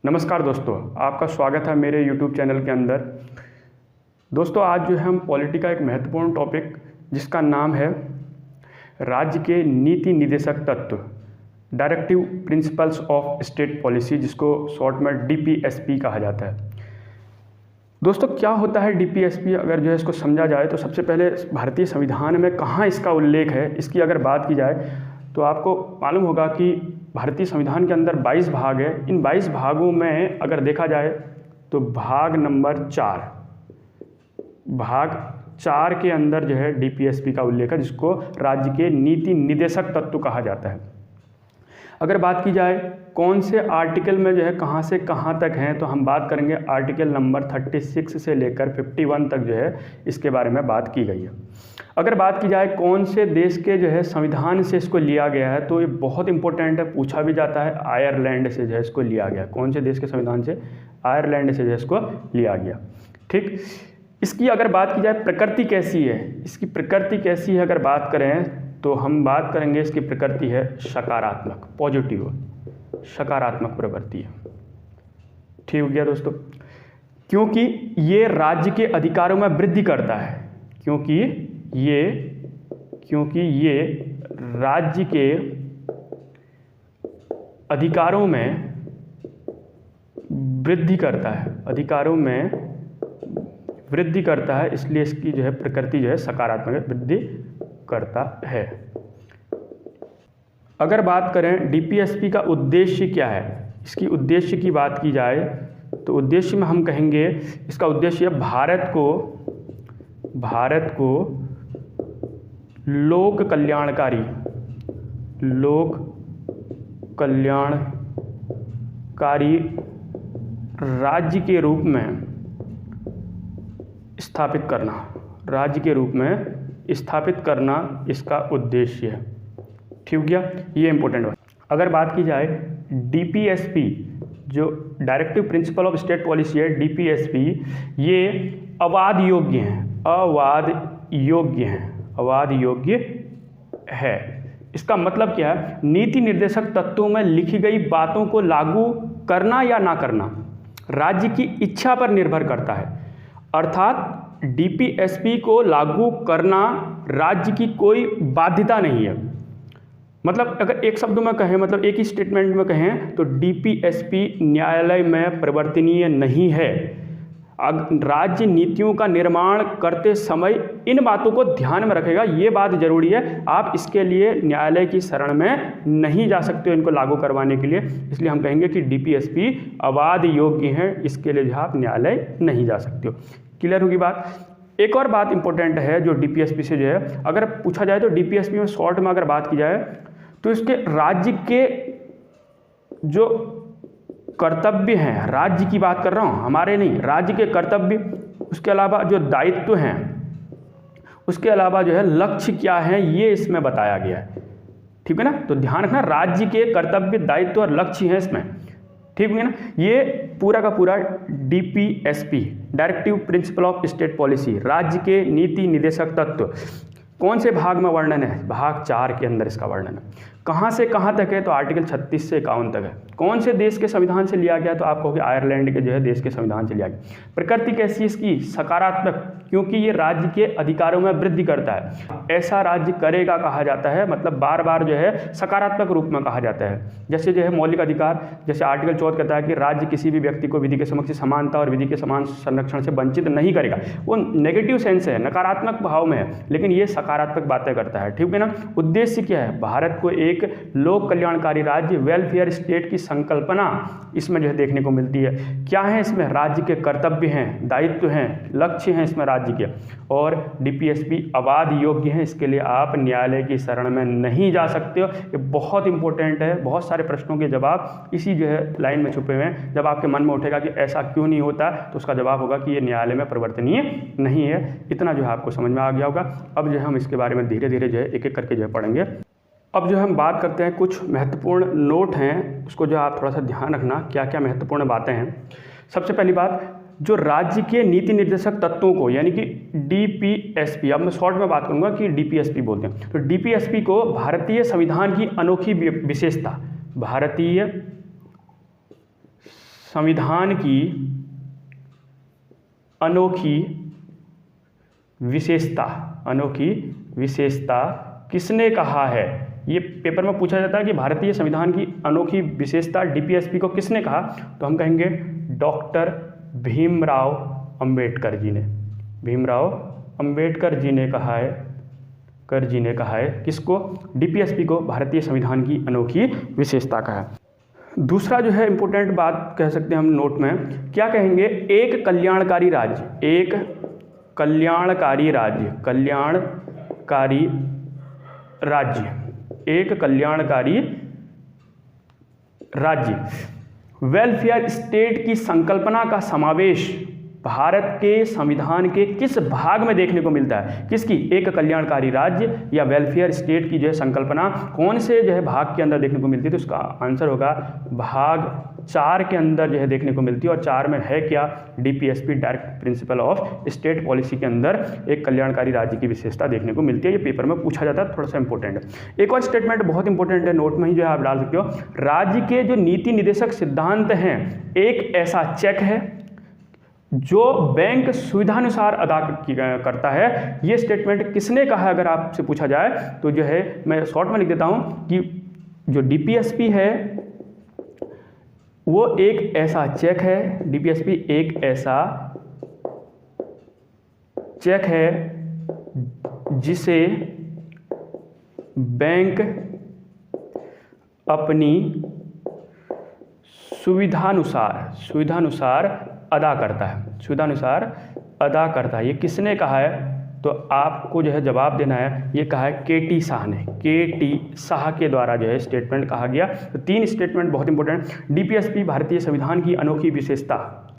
नमस्कार दोस्तों, आपका स्वागत है मेरे YouTube चैनल के अंदर। दोस्तों, आज जो है हम पॉलिटी का एक महत्वपूर्ण टॉपिक जिसका नाम है राज्य के नीति निर्देशक तत्व, directive principles of state policy, जिसको शॉर्ट में DPSP कहा जाता है। दोस्तों, क्या होता है DPSP? अगर जो है इसको समझा जाए तो सबसे पहले भारतीय संविधान में कहाँ इसका उल्लेख है, इसकी अगर बात की जाए तो आपको मालूम होगा कि भारतीय संविधान के अंदर 22 भाग है। इन 22 भागों में अगर देखा जाए तो भाग नंबर 4 के अंदर जो है DPSP का उल्लेख है, जिसको राज्य के नीति निर्देशक तत्व कहा जाता है। अगर बात की जाए कौन से आर्टिकल में जो है कहाँ से कहाँ तक हैं, तो हम बात करेंगे आर्टिकल नंबर 36 से लेकर 51 तक जो है इसके बारे में बात की गई है। अगर बात की जाए कौन से देश के जो है संविधान से इसको लिया गया है, तो ये बहुत इंपॉर्टेंट है, पूछा भी जाता है। आयरलैंड से जो है इसको लिया गया। कौन से देश के संविधान से? आयरलैंड से जो है इसको लिया गया। ठीक, इसकी अगर बात की जाए प्रकृति कैसी है, इसकी प्रकृति कैसी है अगर बात करें तो हम बात करेंगे इसकी प्रकृति है सकारात्मक, पॉजिटिव, सकारात्मक प्रवृत्ति है। ठीक हो गया दोस्तों, क्योंकि ये राज्य के अधिकारों में वृद्धि करता है, क्योंकि ये राज्य के अधिकारों में वृद्धि करता है, अधिकारों में वृद्धि करता है, इसलिए इसकी जो है प्रकृति जो है सकारात्मक वृद्धि करता है। अगर बात करें DPSP का उद्देश्य क्या है, इसकी उद्देश्य की बात की जाए तो उद्देश्य में हम कहेंगे इसका उद्देश्य भारत को लोक कल्याणकारी राज्य के रूप में स्थापित करना, इसका उद्देश्य है। ठीक हो गया, ये इंपॉर्टेंट है। अगर बात की जाए DPSP जो directive principle of state policy है, DPSP ये अवाद योग्य है। इसका मतलब क्या है? नीति निर्देशक तत्वों में लिखी गई बातों को लागू करना या ना करना राज्य की इच्छा पर निर्भर करता है। अर्थात DPSP को लागू करना राज्य की कोई बाध्यता नहीं है। मतलब अगर एक शब्द में कहें, मतलब एक ही स्टेटमेंट में कहें तो DPSP न्यायालय में परिवर्तनीय नहीं है। राज्य नीतियों का निर्माण करते समय इन बातों को ध्यान में रखेगा, ये बात जरूरी है। आप इसके लिए न्यायालय की शरण में नहीं जा सकते हो इनको लागू करवाने के लिए, इसलिए हम कहेंगे कि DPSP अवाद योग्य है, इसके लिए आप न्यायालय नहीं जा सकते हो। क्लियर होगी बात? एक और बात इंपॉर्टेंट है जो DPSP से जो है अगर पूछा जाए तो DPSP में शॉर्ट में अगर बात की जाए तो इसके राज्य के जो कर्तव्य हैं, राज्य की बात कर रहा हूँ, हमारे नहीं, राज्य के कर्तव्य, उसके अलावा जो दायित्व हैं, उसके अलावा जो है लक्ष्य क्या है, ये इसमें बताया गया है। ठीक है ना? तो ध्यान रखना, राज्य के कर्तव्य, दायित्व और लक्ष्य हैं इसमें। ठीक है ना? ये पूरा का पूरा DPSP directive principle of state policy, राज्य के नीति निर्देशक तत्व कौन से भाग में वर्णन है? भाग 4 के अंदर इसका वर्णन है। कहाँ से कहाँ तक है? तो आर्टिकल 36 से 51 तक है। कौन से देश के संविधान से लिया गया? तो आप कहोगे आयरलैंड के जो है देश के संविधान से लिया गया। प्रकृति कैसी है इसकी? सकारात्मक, क्योंकि ये राज्य के अधिकारों में वृद्धि करता है। ऐसा राज्य करेगा कहा जाता है, मतलब बार बार जो है सकारात्मक रूप में कहा जाता है। जैसे जो है मौलिक अधिकार, जैसे आर्टिकल 14 कहता है कि राज्य किसी भी व्यक्ति को विधि के समक्ष समानता और विधि के समान संरक्षण से वंचित नहीं करेगा। वो नेगेटिव सेंस है, नकारात्मक भाव में है, लेकिन ये सकारात्मक बातें करता है। ठीक है ना? उद्देश्य क्या है? भारत को एक लोक कल्याणकारी राज्य, वेलफेयर स्टेट की संकल्पना इसमें जो है देखने को मिलती है। क्या है इसमें? राज्य के कर्तव्य हैं, दायित्व हैं, लक्ष्य हैं इसमें राज्य के, और DPSP अवाद योग्य है, इसके लिए आप न्यायालय की शरण में नहीं जा सकते हो। ये बहुत इंपॉर्टेंट है। बहुत सारे प्रश्नों के जवाब इसी जो है लाइन में छुपे हुए हैं। जब आपके मन में उठेगा कि ऐसा क्यों नहीं होता, तो उसका जवाब होगा कि ये न्यायालय में परिवर्तनीय नहीं है। इतना जो है आपको समझ में आ गया होगा। अब जो है हम इसके बारे में धीरे धीरे जो है एक एक करके जो है पढ़ेंगे। अब जो हम बात करते हैं, कुछ महत्वपूर्ण नोट हैं, उसको जो आप थोड़ा सा ध्यान रखना, क्या क्या महत्वपूर्ण बातें हैं। सबसे पहली बात, जो राज्य के नीति निर्देशक तत्वों को यानी कि डीपीएसपी, अब मैं शॉर्ट में बात करूंगा कि डीपीएसपी बोलते हैं, तो डीपीएसपी को भारतीय संविधान की अनोखी विशेषता, भारतीय संविधान की अनोखी विशेषता किसने कहा है? ये पेपर में पूछा जाता है कि भारतीय संविधान की अनोखी विशेषता डीपीएसपी को किसने कहा, तो हम कहेंगे डॉक्टर भीमराव अंबेडकर जी ने। भीमराव अंबेडकर जी ने कहा है किसको? डीपीएसपी को भारतीय संविधान की अनोखी विशेषता का है। दूसरा जो है इंपॉर्टेंट बात कह सकते हैं हम नोट में, क्या कहेंगे? एक कल्याणकारी राज्य वेलफेयर स्टेट की संकल्पना का समावेश भारत के संविधान के किस भाग में देखने को मिलता है? किसकी? एक कल्याणकारी राज्य या वेलफेयर स्टेट की जो है संकल्पना कौन से जो है भाग के अंदर देखने को मिलती है? तो उसका आंसर होगा भाग 4 के अंदर जो है देखने को मिलती है। और 4 में है क्या? DPSP direct principle of state policy के अंदर एक कल्याणकारी राज्य की विशेषता देखने को मिलती है। ये पेपर में पूछा जाता है, थोड़ा सा इंपॉर्टेंट है। एक और स्टेटमेंट बहुत इंपॉर्टेंट है, नोट में ही जो है आप डाल सकते हो। राज्य के जो नीति निर्देशक सिद्धांत हैं एक ऐसा चेक है जो बैंक सुविधानुसार अदा करता है। ये स्टेटमेंट किसने कहा अगर आपसे पूछा जाए तो जो है मैं शॉर्ट में लिख देता हूं कि जो डीपीएसपी है वो एक ऐसा चेक है, डीपीएसपी एक ऐसा चेक है जिसे बैंक अपनी सुविधानुसार अदा करता है। ये किसने कहा है? तो आपको जो है जवाब देना है, ये कहा है केटी शाह ने। केटी शाह के द्वारा जो है स्टेटमेंट कहा गया। तो 3 स्टेटमेंट बहुत इंपॉर्टेंट। डीपीएसपी भारतीय संविधान की अनोखी विशेषता,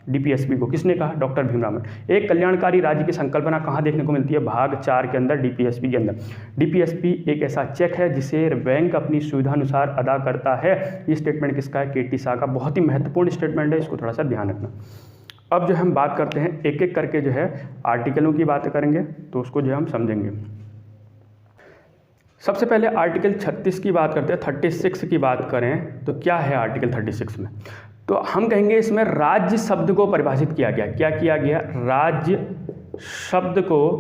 डीपीएसपी को किसने कहा? डॉक्टर भीमराव। एक कल्याणकारी राज्य की संकल्पना कहाँ देखने को मिलती है? भाग 4 के अंदर, डीपीएसपी के अंदर। डीपीएसपी एक ऐसा चेक है जिसे बैंक अपनी सुविधानुसार अदा करता है। ये स्टेटमेंट किसका है? केटी शाह का। बहुत ही महत्वपूर्ण स्टेटमेंट है, इसको थोड़ा सा ध्यान रखना। अब जो हम बात करते हैं एक एक करके जो है आर्टिकलों की बातें करेंगे, तो उसको जो हम समझेंगे। सबसे पहले आर्टिकल 36 की बात करते हैं। 36 की बात करें तो क्या है आर्टिकल 36 में? तो हम कहेंगे इसमें राज्य शब्द को परिभाषित किया गया। क्या किया गया? राज्य शब्द को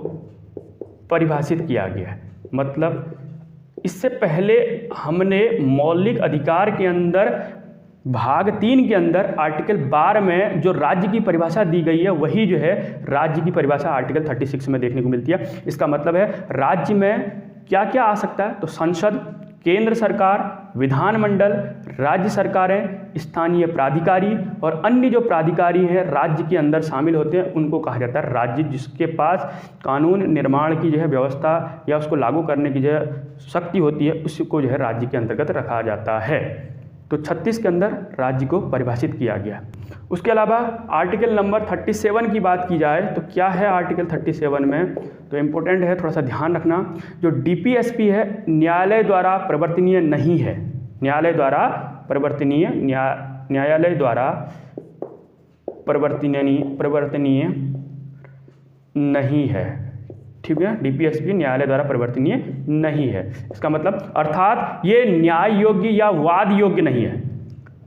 परिभाषित किया गया। मतलब इससे पहले हमने मौलिक अधिकार के अंदर भाग 3 के अंदर आर्टिकल 12 में जो राज्य की परिभाषा दी गई है वही जो है राज्य की परिभाषा आर्टिकल 36 में देखने को मिलती है। इसका मतलब है राज्य में क्या क्या आ सकता है? तो संसद, केंद्र सरकार, विधानमंडल, राज्य सरकारें, स्थानीय प्राधिकारी और अन्य जो प्राधिकारी हैं राज्य के अंदर शामिल होते हैं उनको कहा जाता है राज्य। जिसके पास कानून निर्माण की जो है व्यवस्था या उसको लागू करने की जो है शक्ति होती है उसको जो है राज्य के अंतर्गत रखा जाता है। तो 36 के अंदर राज्य को परिभाषित किया गया। उसके अलावा आर्टिकल नंबर 37 की बात की जाए तो क्या है आर्टिकल 37 में? तो इम्पोर्टेंट है, थोड़ा सा ध्यान रखना। जो डीपीएसपी है न्यायालय द्वारा परिवर्तनीय नहीं है। न्यायालय द्वारा परिवर्तनीय नहीं है। ठीक है, डीपीएसपी न्यायालय द्वारा परिवर्तनीय नहीं है। इसका मतलब अर्थात ये न्याय योग्य या वाद योग्य नहीं है।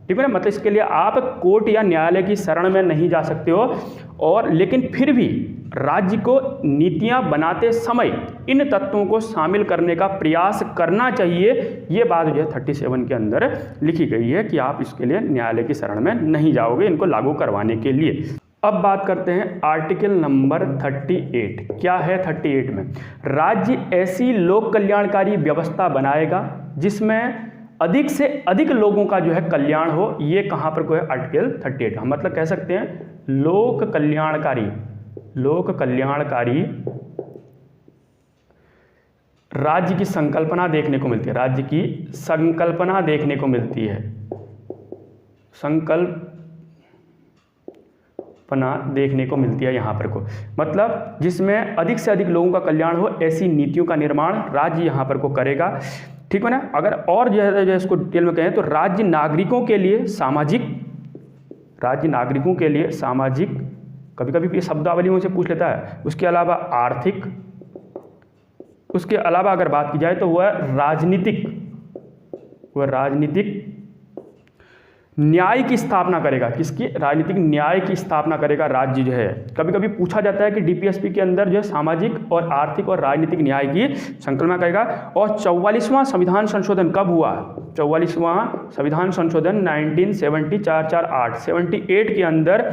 ठीक है ना, मतलब इसके लिए आप कोर्ट या न्यायालय की शरण में नहीं जा सकते हो। और लेकिन फिर भी राज्य को नीतियां बनाते समय इन तत्वों को शामिल करने का प्रयास करना चाहिए। ये बात जो है 37 के अंदर लिखी गई है कि आप इसके लिए न्यायालय की शरण में नहीं जाओगे इनको लागू करवाने के लिए। अब बात करते हैं आर्टिकल नंबर 38। क्या है 38 में? राज्य ऐसी लोक कल्याणकारी व्यवस्था बनाएगा जिसमें अधिक से अधिक लोगों का जो है कल्याण हो। ये कहाँ पर कोई आर्टिकल 38 हम मतलब कह सकते हैं लोक कल्याणकारी राज्य की संकल्पना देखने को मिलती है। राज्य की संकल्पना देखने को मिलती है। देखने को मिलती है यहाँ पर को मतलब जिसमें अधिक से अधिक लोगों का कल्याण हो, ऐसी नीतियों का निर्माण राज्य यहाँ पर को करेगा। ठीक है ना। अगर और जो है इसको डिटेल में कहें तो राज्य नागरिकों के लिए सामाजिक, कभी कभी ये शब्दावलियों से पूछ लेता है। उसके अलावा आर्थिक, उसके अलावा अगर बात की जाए तो वह राजनीतिक न्याय की स्थापना करेगा। किसकी? राजनीतिक न्याय की स्थापना करेगा राज्य जो है। कभी कभी पूछा जाता है कि डीपीएसपी के अंदर जो है सामाजिक और आर्थिक और राजनीतिक न्याय की संकल्पना करेगा। और 44वां संविधान संशोधन कब हुआ? 44वां संविधान संशोधन 1978 के अंदर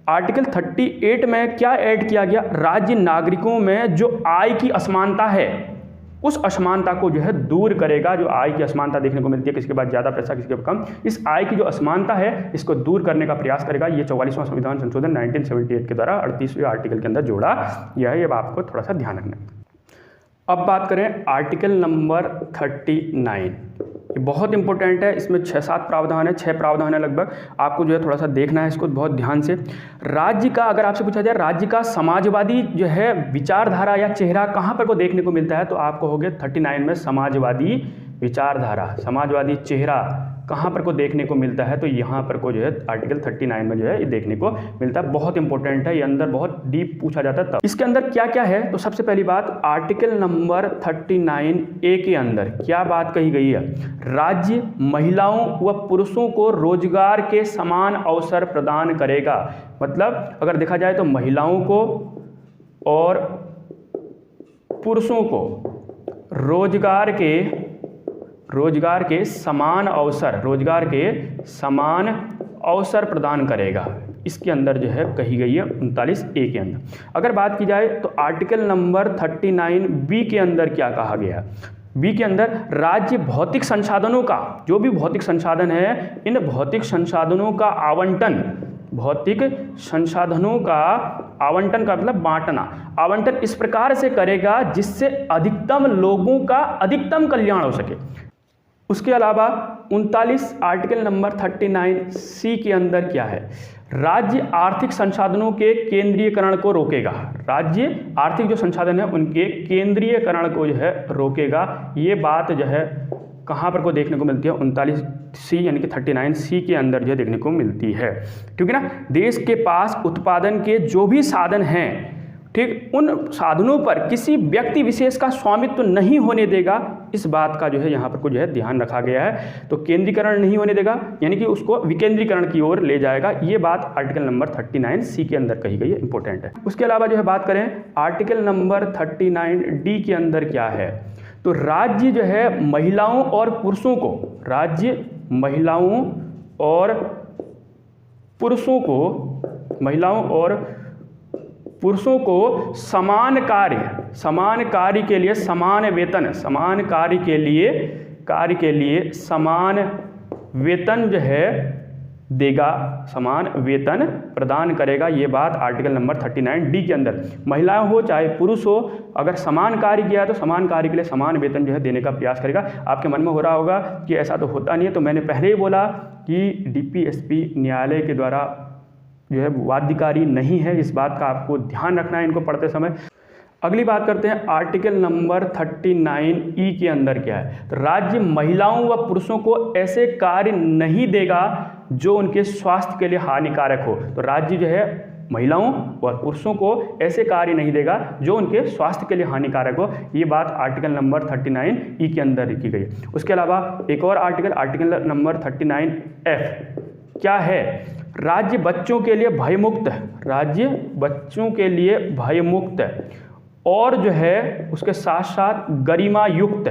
आर्टिकल 38 में क्या ऐड किया गया? राज्य नागरिकों में जो आय की असमानता है उस असमानता को जो है दूर करेगा। जो आय की असमानता देखने को मिलती है, किसी के पास ज़्यादा पैसा किसी के पास कम, इस आय की जो असमानता है इसको दूर करने का प्रयास करेगा। ये 44वां संविधान संशोधन 1978 के द्वारा 38वें आर्टिकल के अंदर जोड़ा यह है। ये आपको थोड़ा सा ध्यान रखना है। अब बात करें आर्टिकल नंबर 39। ये बहुत इंपॉर्टेंट है। इसमें 6-7 प्रावधान है, 6 प्रावधान है लगभग। आपको जो है थोड़ा सा देखना है इसको बहुत ध्यान से। राज्य का, अगर आपसे पूछा जाए राज्य का समाजवादी जो है विचारधारा या चेहरा कहाँ पर को देखने को मिलता है, तो आपको हो गया 39 में समाजवादी विचारधारा, समाजवादी चेहरा कहाँ पर को देखने को मिलता है, तो यहाँ पर को जो है आर्टिकल 39 में जो है ये देखने को मिलता है। बहुत इंपॉर्टेंट है, ये अंदर बहुत डीप पूछा जाता है। तब इसके अंदर क्या क्या है, तो सबसे पहली बात आर्टिकल नंबर 39A के अंदर क्या बात कही गई है? राज्य महिलाओं व पुरुषों को रोजगार के समान अवसर प्रदान करेगा। मतलब अगर देखा जाए तो महिलाओं को और पुरुषों को रोजगार के समान अवसर प्रदान करेगा। इसके अंदर जो है कही गई है 39A के अंदर। अगर बात की जाए तो आर्टिकल नंबर 39B के अंदर क्या कहा गया? बी के अंदर राज्य भौतिक संसाधनों का, जो भी भौतिक संसाधन है, इन भौतिक संसाधनों का आवंटन का मतलब बांटना, आवंटन इस प्रकार से करेगा जिससे अधिकतम लोगों का अधिकतम कल्याण हो सके। उसके अलावा 39 आर्टिकल नंबर 39C के अंदर क्या है? राज्य आर्थिक संसाधनों के केंद्रीयकरण को रोकेगा। राज्य आर्थिक जो संसाधन है उनके केंद्रीयकरण को जो है रोकेगा। ये बात जो है कहाँ पर को देखने को मिलती है? 39C यानी कि 39C के अंदर जो देखने को मिलती है। ठीक है ना? देश के पास उत्पादन के जो भी साधन हैं, ठीक, उन साधनों पर किसी व्यक्ति विशेष का स्वामित्व नहीं होने देगा। इस बात का जो है यहाँ पर को जो है ध्यान रखा गया है। तो केंद्रीकरण नहीं होने देगा यानी कि उसको विकेंद्रीकरण की ओर ले जाएगा। ये बात आर्टिकल नंबर 39C के अंदर कही गई है, इंपॉर्टेंट है। उसके अलावा जो है बात करें आर्टिकल नंबर 39D के अंदर क्या है, तो राज्य जो है महिलाओं और पुरुषों को समान कार्य के लिए समान वेतन जो है देगा, समान वेतन प्रदान करेगा। ये बात आर्टिकल नंबर 39D के अंदर, महिला हो चाहे पुरुष हो, अगर समान कार्य किया है तो समान कार्य के लिए समान वेतन जो है देने का प्रयास करेगा। आपके मन में हो रहा होगा कि ऐसा तो होता नहीं है, तो मैंने पहले ही बोला कि डीपीएसपी न्यायालय के द्वारा जो है बाध्यकारी नहीं है। इस बात का आपको ध्यान रखना है इनको पढ़ते समय। अगली बात करते हैं आर्टिकल नंबर 39E के अंदर क्या है, तो राज्य महिलाओं व पुरुषों को ऐसे कार्य नहीं देगा जो उनके स्वास्थ्य के लिए हानिकारक हो। तो राज्य जो है महिलाओं और पुरुषों को ऐसे कार्य नहीं देगा जो उनके स्वास्थ्य के लिए हानिकारक हो। ये बात आर्टिकल नंबर 39E के अंदर लिखी गई। उसके अलावा एक और आर्टिकल नंबर 39F क्या है, राज्य बच्चों के लिए भयमुक्त और जो है उसके साथ साथ गरिमा युक्त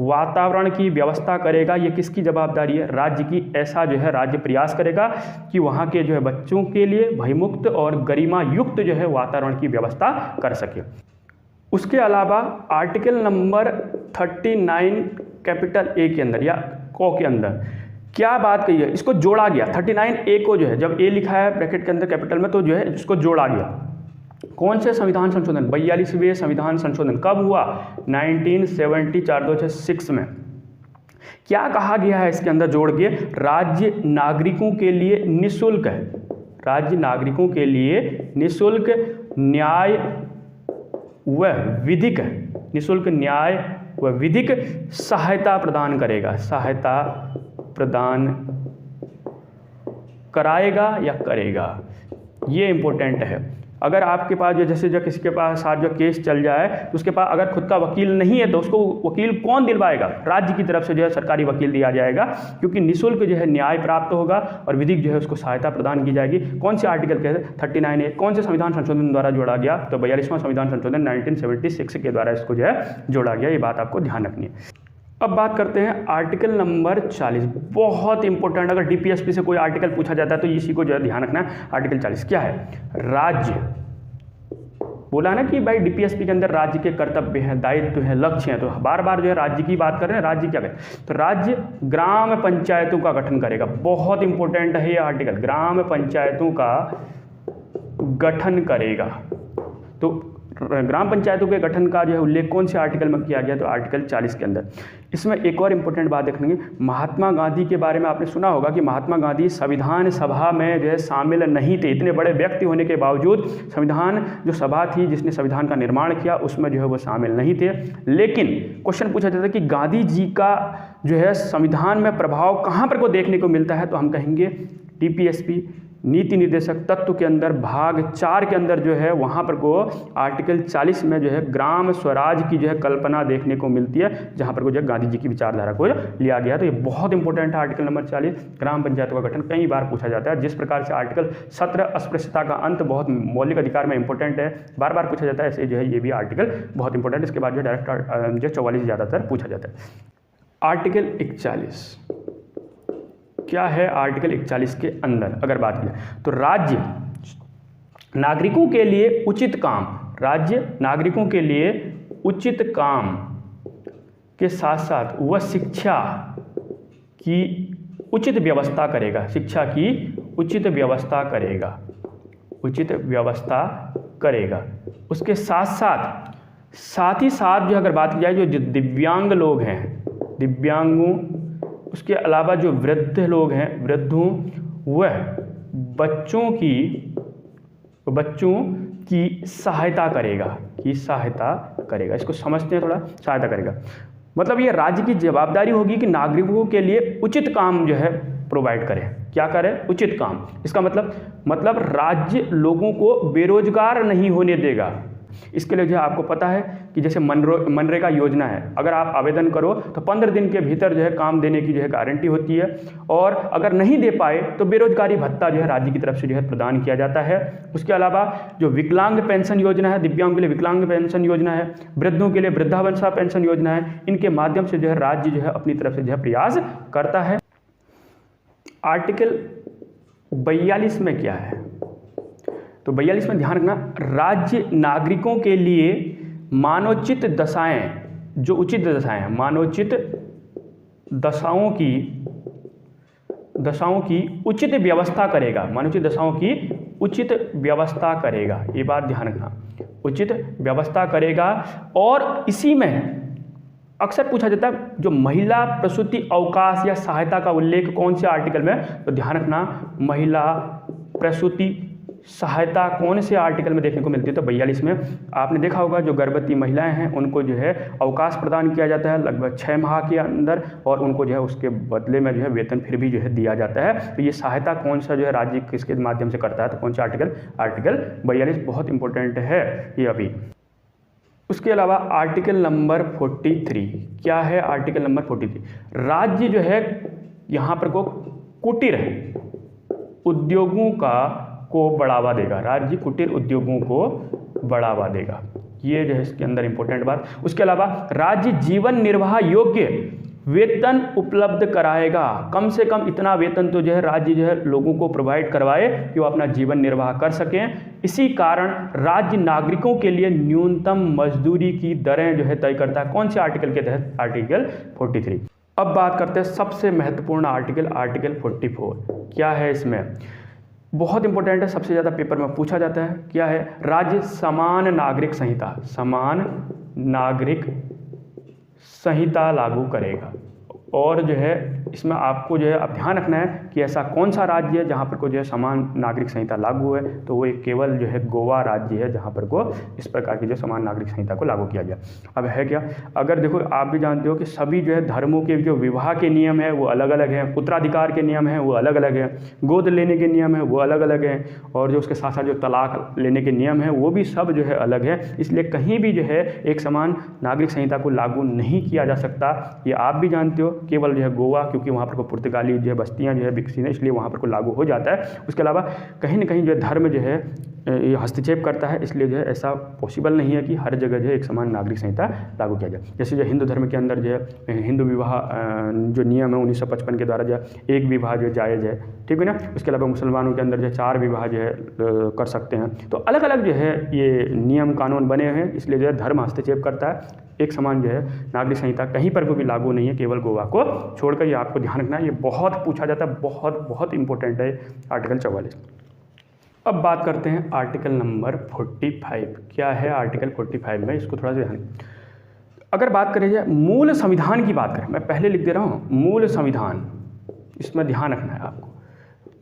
वातावरण की व्यवस्था करेगा। ये किसकी जवाबदारी है? राज्य की। ऐसा जो है राज्य प्रयास करेगा कि वहाँ के जो है बच्चों के लिए भयमुक्त और गरिमा युक्त जो है वातावरण की व्यवस्था कर सके। उसके अलावा आर्टिकल नंबर 39 कैपिटल A के अंदर या को के अंदर क्या बात कही है, इसको जोड़ा गया। 39A को जो है जब A लिखा है ब्रैकेट के अंदर कैपिटल में, तो जो है इसको जोड़ा गया। कौन से संविधान संशोधन? 42वें संविधान संशोधन कब हुआ? 1974-6 में। क्या कहा गया है इसके अंदर जोड़ के? राज्य नागरिकों के लिए निःशुल्क न्याय व विधिक सहायता प्रदान कराएगा या करेगा। ये इंपॉर्टेंट है। अगर आपके पास जो जैसे जो किसी के पास साथ जो केस चल जाए तो उसके पास अगर खुद का वकील नहीं है तो उसको वकील कौन दिलवाएगा? राज्य की तरफ से जो है सरकारी वकील दिया जाएगा, क्योंकि निःशुल्क जो है न्याय प्राप्त होगा और विधिक जो है उसको सहायता प्रदान की जाएगी। कौन से आर्टिकल के 39A कौन से संविधान संशोधन द्वारा जोड़ा गया? तो 42वां संविधान संशोधन 1976 के द्वारा इसको जो है जोड़ा गया। ये बात आपको ध्यान रखनी है। अब बात करते हैं आर्टिकल नंबर 40, बहुत इंपॉर्टेंट। अगर डीपीएसपी से कोई आर्टिकल पूछा जाता है तो इसी को जो है ध्यान रखना है। आर्टिकल 40 क्या है? राज्य, बोला ना कि भाई डीपीएसपी के अंदर राज्य के कर्तव्य हैं, दायित्व हैं, लक्ष्य हैं, तो बार बार जो है राज्य की बात कर रहे हैं। राज्य क्या है? तो राज्य ग्राम पंचायतों का गठन करेगा। बहुत इंपॉर्टेंट है ये आर्टिकल, ग्राम पंचायतों का गठन करेगा। तो ग्राम पंचायतों के गठन का जो है उल्लेख कौन से आर्टिकल में किया गया? तो आर्टिकल 40 के अंदर। इसमें एक और इम्पोर्टेंट बात देखेंगे, महात्मा गांधी के बारे में आपने सुना होगा कि महात्मा गांधी संविधान सभा में जो है शामिल नहीं थे। इतने बड़े व्यक्ति होने के बावजूद संविधान जो सभा थी जिसने संविधान का निर्माण किया उसमें जो है वो शामिल नहीं थे। लेकिन क्वेश्चन पूछा जाता है कि गांधी जी का जो है संविधान में प्रभाव कहाँ पर को देखने को मिलता है? तो हम कहेंगे डीपीएसपी नीति निर्देशक तत्व के अंदर भाग 4 के अंदर जो है वहाँ पर को आर्टिकल 40 में जो है ग्राम स्वराज की जो है कल्पना देखने को मिलती है, जहाँ पर को जो है गांधी जी की विचारधारा को लिया गया। तो ये बहुत इंपॉर्टेंट है आर्टिकल नंबर 40, ग्राम पंचायतों का गठन। कई बार पूछा जाता है। जिस प्रकार से आर्टिकल 17 अस्पृश्यता का अंत बहुत मौलिक अधिकार में इंपॉर्टेंट है, बार बार पूछा जाता है, ऐसे जो है ये भी आर्टिकल बहुत इंपॉर्टेंट है। इसके बाद जो डायरेक्ट जो 44 ज़्यादातर पूछा जाता है। आर्टिकल 41 क्या है? आर्टिकल 41 के अंदर अगर बात की जाए तो राज्य नागरिकों के लिए उचित काम, राज्य नागरिकों के लिए उचित काम के साथ साथ वह शिक्षा की उचित व्यवस्था करेगा। शिक्षा की उचित व्यवस्था करेगा, उचित व्यवस्था करेगा। उसके साथ ही साथ जो अगर बात की जाए जो दिव्यांग लोग हैं, दिव्यांगों, उसके अलावा जो वृद्ध लोग हैं, वृद्धों, वह बच्चों की सहायता करेगा। इसको समझते हैं थोड़ा, सहायता करेगा मतलब ये राज्य की जवाबदारी होगी कि नागरिकों के लिए उचित काम जो है प्रोवाइड करें। क्या करें? उचित काम। इसका मतलब राज्य लोगों को बेरोजगार नहीं होने देगा। इसके लिए जो है आपको पता है कि जैसे मनरेगा योजना है, अगर आप आवेदन करो तो 15 दिन के भीतर जो है काम देने की जो है गारंटी होती है, और अगर नहीं दे पाए तो बेरोजगारी भत्ता जो है राज्य की तरफ से जो है प्रदान किया जाता है। उसके अलावा जो विकलांग पेंशन योजना है, दिव्यांगों के लिए विकलांग पेंशन योजना है, वृद्धों के लिए वृद्धावस्था पेंशन योजना है, इनके माध्यम से जो है राज्य जो है अपनी तरफ से जो है प्रयास करता है। आर्टिकल 42 में क्या है? तो 42 में ध्यान रखना, राज्य नागरिकों के लिए मानवोचित दशाएं, जो उचित दशाएं हैं, मानवोचित दशाओं की उचित व्यवस्था करेगा। मानवोचित दशाओं की उचित व्यवस्था करेगा, ये बात ध्यान रखना, उचित व्यवस्था करेगा। और इसी में अक्सर पूछा जाता है जो महिला प्रसूति अवकाश या सहायता का उल्लेख कौन से आर्टिकल में? तो ध्यान रखना, महिला प्रसूति सहायता कौन से आर्टिकल में देखने को मिलती है? तो 42 में। आपने देखा होगा जो गर्भवती महिलाएं हैं उनको जो है अवकाश प्रदान किया जाता है लगभग 6 माह के अंदर, और उनको जो है उसके बदले में जो है वेतन फिर भी जो है दिया जाता है। तो ये सहायता कौन सा जो है राज्य किसके माध्यम से करता है? तो कौन सा आर्टिकल? आर्टिकल 42 बहुत इंपॉर्टेंट है ये अभी। उसके अलावा आर्टिकल नंबर 43 क्या है? आर्टिकल नंबर 43 राज्य जो है यहाँ पर को कुटीर उद्योगों को बढ़ावा देगा। राज्य कुटीर उद्योगों को बढ़ावा देगा, ये जो है इसके अंदर इंपॉर्टेंट बात। उसके अलावा राज्य जीवन निर्वाह योग्य वेतन उपलब्ध कराएगा। कम से कम इतना वेतन तो जो है राज्य जो है लोगों को प्रोवाइड करवाए कि वो अपना जीवन निर्वाह कर सकें। इसी कारण राज्य नागरिकों के लिए न्यूनतम मजदूरी की दरें जो है तय करता है। कौन से आर्टिकल के तहत? आर्टिकल 43। अब बात करते हैं सबसे महत्वपूर्ण आर्टिकल, आर्टिकल 44 क्या है? इसमें बहुत इंपॉर्टेंट है, सबसे ज़्यादा पेपर में पूछा जाता है। क्या है? राज्य समान नागरिक संहिता, समान नागरिक संहिता लागू करेगा, और जो है इसमें आपको जो है अब ध्यान रखना है कि ऐसा कौन सा राज्य है जहाँ पर को जो है समान नागरिक संहिता लागू है, तो वो एक केवल जो है गोवा राज्य है जहाँ पर को इस प्रकार की जो समान नागरिक संहिता को लागू किया गया। अब है क्या, अगर देखो आप भी जानते हो कि सभी जो है धर्मों के जो विवाह के नियम है वो अलग अलग हैं, उत्तराधिकार के नियम हैं वो अलग अलग हैं, गोद लेने के नियम है वो अलग अलग हैं, और जो उसके साथ साथ जो तलाक लेने के नियम हैं वो भी सब जो है अलग है। इसलिए कहीं भी जो है एक समान नागरिक संहिता को लागू नहीं किया जा सकता, ये आप भी जानते हो। केवल जो है गोवा, क्योंकि वहाँ पर को पुर्तगाली जो है बस्तियाँ जो है विकसित हैं, इसलिए वहाँ पर को लागू हो जाता है। उसके अलावा कहीं ना कहीं जो है धर्म जो है ये हस्तक्षेप करता है, इसलिए जो है ऐसा पॉसिबल नहीं है कि हर जगह जो है एक समान नागरिक संहिता लागू किया जाए। जैसे जो हिंदू धर्म के अंदर जो है हिंदू विवाह जो नियम है 1955 के द्वारा जो है एक विवाह जो जायज़ है, ठीक है ना। उसके अलावा मुसलमानों के अंदर जो है 4 विवाह जो है कर सकते हैं। तो अलग अलग जो है ये नियम कानून बने हैं, इसलिए जो है धर्म हस्तक्षेप करता है। एक समान जो है नागरिक संहिता कहीं पर भी लागू नहीं है, केवल गोवा को छोड़कर। ये आपको ध्यान रखना है, ये बहुत पूछा जाता है, बहुत बहुत इंपॉर्टेंट है आर्टिकल 44। अब बात करते हैं आर्टिकल नंबर 45। क्या है आर्टिकल 45 में, इसको थोड़ा सा ध्यान। अगर बात करें जाए मूल संविधान की बात करें, मैं पहले लिख दे रहा हूँ मूल संविधान, इसमें ध्यान रखना है आपको।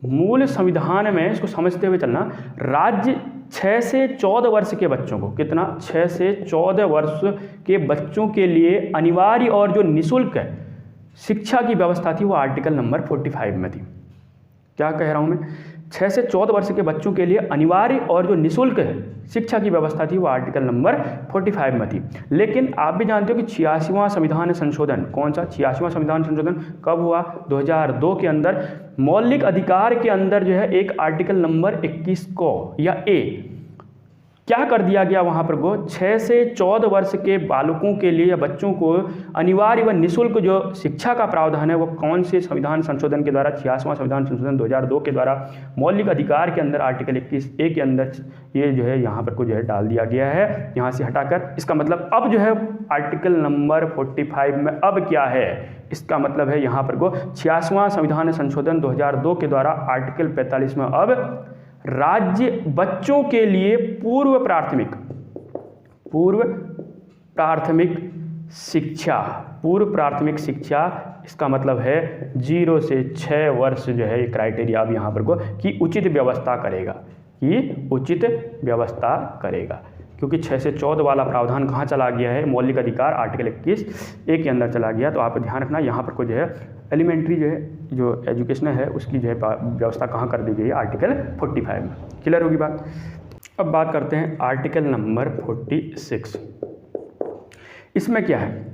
मूल संविधान में इसको समझते हुए चलना, राज्य 6 से 14 वर्ष के बच्चों को, कितना 6 से 14 वर्ष के बच्चों के लिए अनिवार्य और जो निःशुल्क शिक्षा की व्यवस्था थी वो आर्टिकल नंबर 45 में थी। क्या कह रहा हूँ मैं, 6 से 14 वर्ष के बच्चों के लिए अनिवार्य और जो निःशुल्क शिक्षा की व्यवस्था थी वो आर्टिकल नंबर 45 में थी। लेकिन आप भी जानते हो कि 86वां संविधान संशोधन, कौन सा 86वां संविधान संशोधन कब हुआ, 2002 के अंदर मौलिक अधिकार के अंदर जो है एक आर्टिकल नंबर 21 को या ए क्या कर दिया गया वहाँ पर को 6 से 14 वर्ष के बालकों के लिए या बच्चों को अनिवार्य व निःशुल्क जो शिक्षा का प्रावधान है वो कौन से संविधान संशोधन के द्वारा, 86वां संविधान संशोधन 2002 के द्वारा मौलिक अधिकार के अंदर आर्टिकल 21A के अंदर ये जो है यहाँ पर को जो है डाल दिया गया है यहाँ से हटाकर। इसका मतलब अब जो है आर्टिकल नंबर 45 में अब क्या है, इसका मतलब है यहाँ पर को 86वां संविधान संशोधन 2002 के द्वारा आर्टिकल 45 में अब राज्य बच्चों के लिए पूर्व प्राथमिक शिक्षा, इसका मतलब है 0 से 6 वर्ष जो है ये क्राइटेरिया अब यहाँ पर को कि उचित व्यवस्था करेगा, क्योंकि 6 से 14 वाला प्रावधान कहाँ चला गया है, मौलिक अधिकार आर्टिकल 21A के अंदर चला गया। तो आप ध्यान रखना यहाँ पर को जो है एलिमेंट्री जो है जो एजुकेशन है उसकी जो है व्यवस्था कहाँ कर दी गई है, आर्टिकल 45 में। क्लियर होगी बात। अब बात करते हैं आर्टिकल नंबर 46। इसमें क्या है,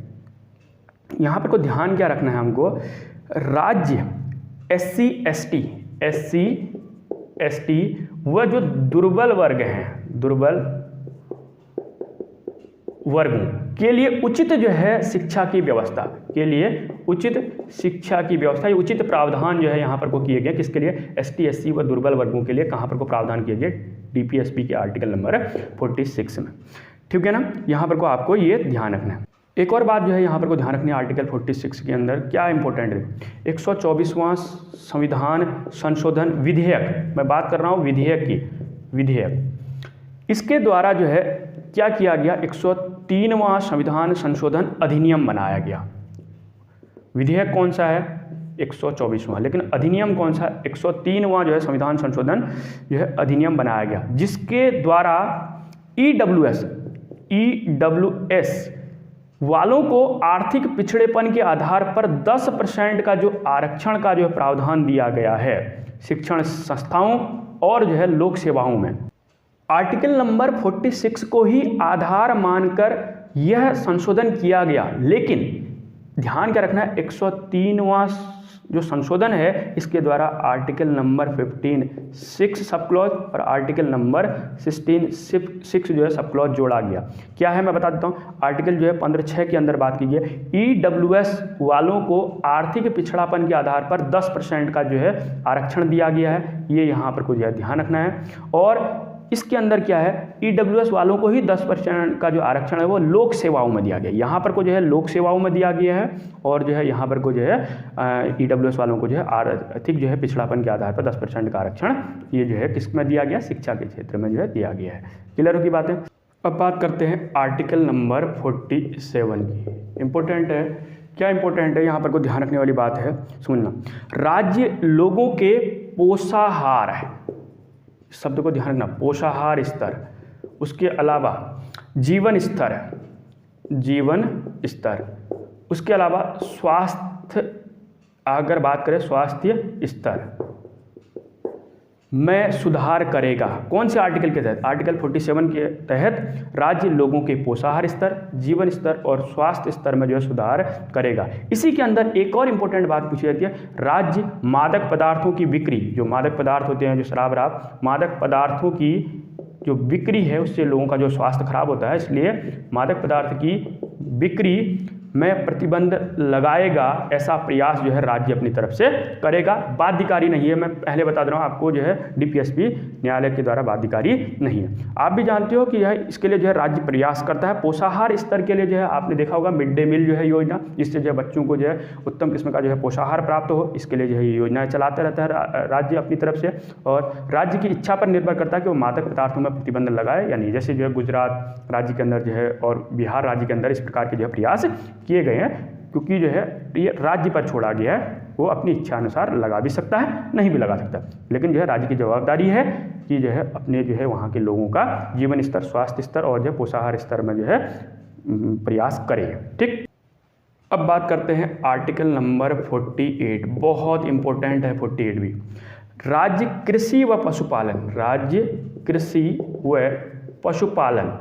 यहाँ पर को ध्यान क्या रखना है हमको, राज्य SC ST वह जो दुर्बल वर्ग हैं, दुर्बल वर्गों के लिए उचित जो है शिक्षा की व्यवस्था के लिए उचित शिक्षा की व्यवस्था, ये उचित प्रावधान जो है यहाँ पर को किए गए, किसके लिए, ST SC व दुर्बल वर्गों के लिए कहाँ पर को प्रावधान किए गए, DPSP के आर्टिकल नंबर 46 में। ठीक है ना, यहाँ पर को आपको ये ध्यान रखना है। एक और बात जो है यहाँ पर को ध्यान रखनी है, आर्टिकल 46 के अंदर क्या इंपॉर्टेंट है, 124वां संविधान संशोधन विधेयक, मैं बात कर रहा हूँ विधेयक की, विधेयक इसके द्वारा जो है क्या किया गया, 103वां संविधान संशोधन अधिनियम बनाया गया। विधेयक कौन सा है, 124वां, लेकिन अधिनियम कौन सा, 103वां जो है संविधान संशोधन जो है अधिनियम बनाया गया, जिसके द्वारा EWS वालों को आर्थिक पिछड़ेपन के आधार पर 10% का जो आरक्षण का जो प्रावधान दिया गया है शिक्षण संस्थाओं और जो है लोक सेवाओं में। आर्टिकल नंबर 46 को ही आधार मानकर यह संशोधन किया गया, लेकिन ध्यान क्या रखना है, 103वां जो संशोधन है इसके द्वारा आर्टिकल नंबर 15(6) सब क्लॉज और आर्टिकल नंबर 16(6) जो है सब क्लॉज जोड़ा गया। क्या है मैं बता देता हूँ, आर्टिकल जो है 15(6) के अंदर बात की गई, EWS वालों को आर्थिक पिछड़ापन के आधार पर 10% का जो है आरक्षण दिया गया है, ये यहाँ पर कुछ ध्यान रखना है। और इसके अंदर क्या है, EWS वालों को ही 10% का जो आरक्षण है वो लोक सेवाओं में दिया गया, यहाँ पर को जो है लोक सेवाओं में दिया गया है, और जो है यहाँ पर को जो है EWS वालों को जो है आर्थिक जो है पिछड़ापन के आधार पर 10% का आरक्षण ये जो है किस में दिया गया, शिक्षा के क्षेत्र में जो है दिया गया है। क्लियर होगी बातें। अब बात करते हैं आर्टिकल नंबर 47 की, इम्पोर्टेंट है क्या इंपॉर्टेंट है यहाँ पर को ध्यान रखने वाली बात है, सुनना। राज्य लोगों के पोषाहार है, शब्द को ध्यान रखना, पोषाहार स्तर, उसके अलावा जीवन स्तर, जीवन स्तर, उसके अलावा स्वास्थ्य, अगर बात करें स्वास्थ्य स्तर में सुधार करेगा। कौन से आर्टिकल के तहत? आर्टिकल 47 के तहत राज्य लोगों के पोषाहार स्तर, जीवन स्तर और स्वास्थ्य स्तर में जो है सुधार करेगा। इसी के अंदर एक और इम्पोर्टेंट बात पूछी जाती है, राज्य मादक पदार्थों की बिक्री, जो मादक पदार्थ होते हैं, जो शराब, मादक पदार्थों की जो बिक्री है उससे लोगों का जो स्वास्थ्य खराब होता है, इसलिए मादक पदार्थ की बिक्री में प्रतिबंध लगाएगा। ऐसा प्रयास जो है राज्य अपनी तरफ से करेगा। बाध्यकारी नहीं है, मैं पहले बता दे रहा हूँ आपको, जो है डीपीएसपी न्यायालय के द्वारा बाध्यकारी नहीं है। आप भी जानते हो कि यह इसके लिए जो है राज्य प्रयास करता है। पोषाहार स्तर के लिए जो है आपने देखा होगा मिड डे मील जो है योजना, जिससे जो है बच्चों को जो है उत्तम किस्म का जो है पोषाहार प्राप्त हो, इसके लिए जो है ये योजनाएं चलाते रहता है राज्य अपनी तरफ से। और राज्य की इच्छा पर निर्भर करता है कि वो मादक पदार्थों में प्रतिबंध लगाए या नहीं। जैसे जो है गुजरात राज्य के अंदर जो है और बिहार राज्य के अंदर इस प्रकार के जो है प्रयास किए गए हैं, क्योंकि जो है ये राज्य पर छोड़ा गया है, वो अपनी इच्छा अनुसार लगा भी सकता है, नहीं भी लगा सकता, लेकिन जो है राज्य की जवाबदारी है कि जो है अपने जो है वहाँ के लोगों का जीवन स्तर, स्वास्थ्य स्तर और जो है पोषाहार स्तर में जो है प्रयास करे। ठीक, अब बात करते हैं आर्टिकल नंबर 48, बहुत इंपॉर्टेंट है 48 भी। राज्य कृषि व पशुपालन, राज्य कृषि व पशुपालन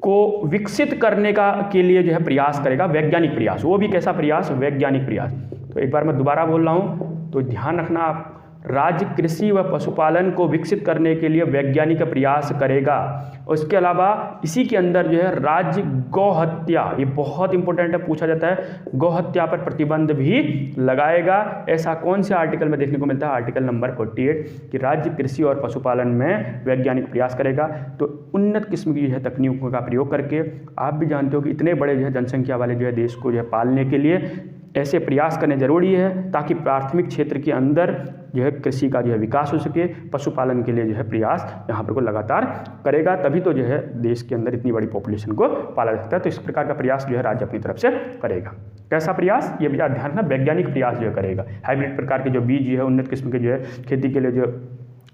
को विकसित करने का के लिए जो है प्रयास करेगा, वैज्ञानिक प्रयास। वो भी कैसा प्रयास? वैज्ञानिक प्रयास। तो एक बार मैं दोबारा बोल रहा हूँ, तो ध्यान रखना आप, राज्य कृषि व पशुपालन को विकसित करने के लिए वैज्ञानिक प्रयास करेगा। उसके अलावा इसी के अंदर जो है राज्य गौहत्या, ये बहुत इंपॉर्टेंट है, पूछा जाता है, गौहत्या पर प्रतिबंध भी लगाएगा। ऐसा कौन से आर्टिकल में देखने को मिलता है? आर्टिकल नंबर 48 कि राज्य कृषि और पशुपालन में वैज्ञानिक प्रयास करेगा। तो उन्नत किस्म की जो है तकनीकों का प्रयोग करके, आप भी जानते हो कि इतने बड़े जो है जनसंख्या वाले जो है देश को जो है पालने के लिए ऐसे प्रयास करने जरूरी है, ताकि प्राथमिक क्षेत्र के अंदर जो है कृषि का जो है विकास हो सके। पशुपालन के लिए जो है प्रयास यहाँ पर को लगातार करेगा, तभी तो जो है देश के अंदर इतनी बड़ी पॉपुलेशन को पाला जा सकता है। तो इस प्रकार का प्रयास जो है राज्य अपनी तरफ से करेगा। कैसा प्रयास? ये भी ध्यान रखना, वैज्ञानिक प्रयास जो करेगा। हाइब्रिड प्रकार के जो बीज जो है, उन्नत किस्म के जो है खेती के लिए जो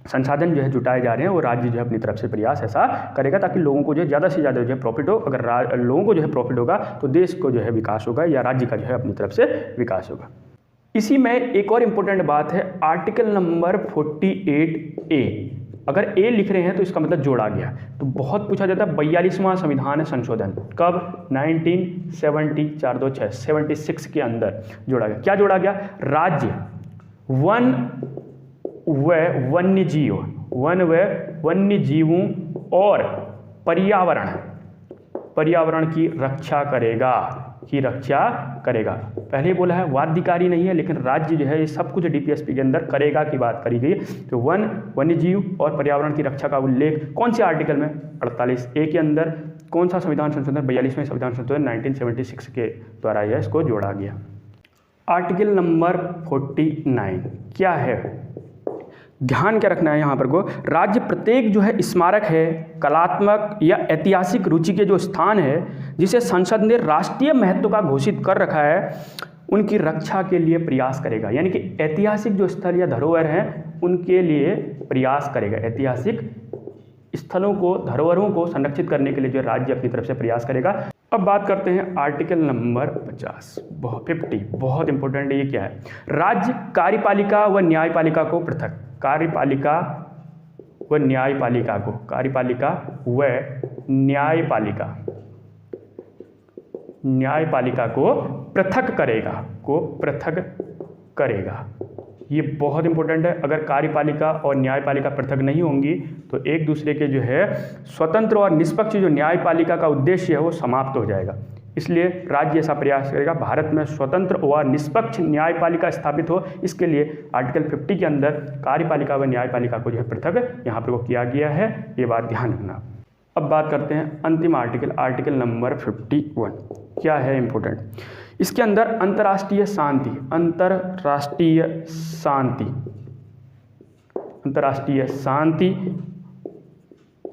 संसाधन जो है जुटाए जा रहे हैं, वो राज्य जो है अपनी तरफ से प्रयास ऐसा करेगा, ताकि लोगों को जो है ज़्यादा से ज़्यादा जो है प्रॉफिट हो। अगर लोगों को जो है प्रॉफिट होगा तो देश को जो है विकास होगा, या राज्य का जो है अपनी तरफ से विकास होगा। इसी में एक और इम्पोर्टेंट बात है, आर्टिकल नंबर 48A। अगर ए लिख रहे हैं तो इसका मतलब जोड़ा गया। तो बहुत पूछा जाता है 42वां संविधान संशोधन कब? 1976 के अंदर जोड़ा गया। क्या जोड़ा गया? राज्य वन व वन्य जीवों और पर्यावरण की रक्षा करेगा। पहले ही बोला है वाद्यकारी नहीं है, लेकिन राज्य जो है ये सब कुछ डीपीएसपी के अंदर करेगा की बात करी गई। तो वन्य जीव और पर्यावरण की रक्षा का उल्लेख कौन से आर्टिकल में? 48A के अंदर। कौन सा संविधान संशोधन? 42वें संविधान संशोधन 1976 के द्वारा यह इसको जोड़ा गया। आर्टिकल नंबर 49 क्या है? ध्यान क्या रखना है यहाँ पर को, राज्य प्रत्येक जो है स्मारक है, कलात्मक या ऐतिहासिक रुचि के जो स्थान है, जिसे संसद ने राष्ट्रीय महत्व का घोषित कर रखा है, उनकी रक्षा के लिए प्रयास करेगा। यानी कि ऐतिहासिक जो स्थल या धरोहर हैं उनके लिए प्रयास करेगा। ऐतिहासिक स्थलों को, धरोहरों को संरक्षित करने के लिए जो राज्य अपनी तरफ से प्रयास करेगा। अब बात करते हैं आर्टिकल नंबर 50 बहुत इंपॉर्टेंट है। ये क्या है? राज्य कार्यपालिका व न्यायपालिका को पृथक, कार्यपालिका व न्यायपालिका को पृथक करेगा। ये बहुत इंपॉर्टेंट है। अगर कार्यपालिका और न्यायपालिका पृथक नहीं होंगी तो एक दूसरे के जो है स्वतंत्र और निष्पक्ष जो न्यायपालिका का उद्देश्य है वो समाप्त हो जाएगा। इसलिए राज्य ऐसा प्रयास करेगा भारत में स्वतंत्र व निष्पक्ष न्यायपालिका स्थापित हो। इसके लिए आर्टिकल 50 के अंदर कार्यपालिका व न्यायपालिका को जो है पृथक यहाँ पर वो किया गया है, ये बात ध्यान रखना। अब बात करते हैं अंतिम आर्टिकल नंबर 51 क्या है इम्पोर्टेंट। इसके अंदर अंतर्राष्ट्रीय शांति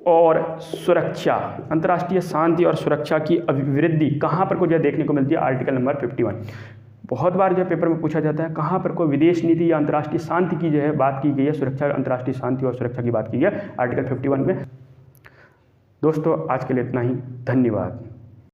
और सुरक्षा, अंतर्राष्ट्रीय शांति और सुरक्षा की अभिवृद्धि कहाँ पर को जो देखने को मिलती है? Article number 51। बहुत बार जो पेपर में पूछा जाता है कहाँ पर कोई विदेश नीति या अंतर्राष्ट्रीय शांति की जो है बात की गई है, सुरक्षा, अंतर्राष्ट्रीय शांति और सुरक्षा की बात की है आर्टिकल 51 में। दोस्तों आज के लिए इतना ही, धन्यवाद।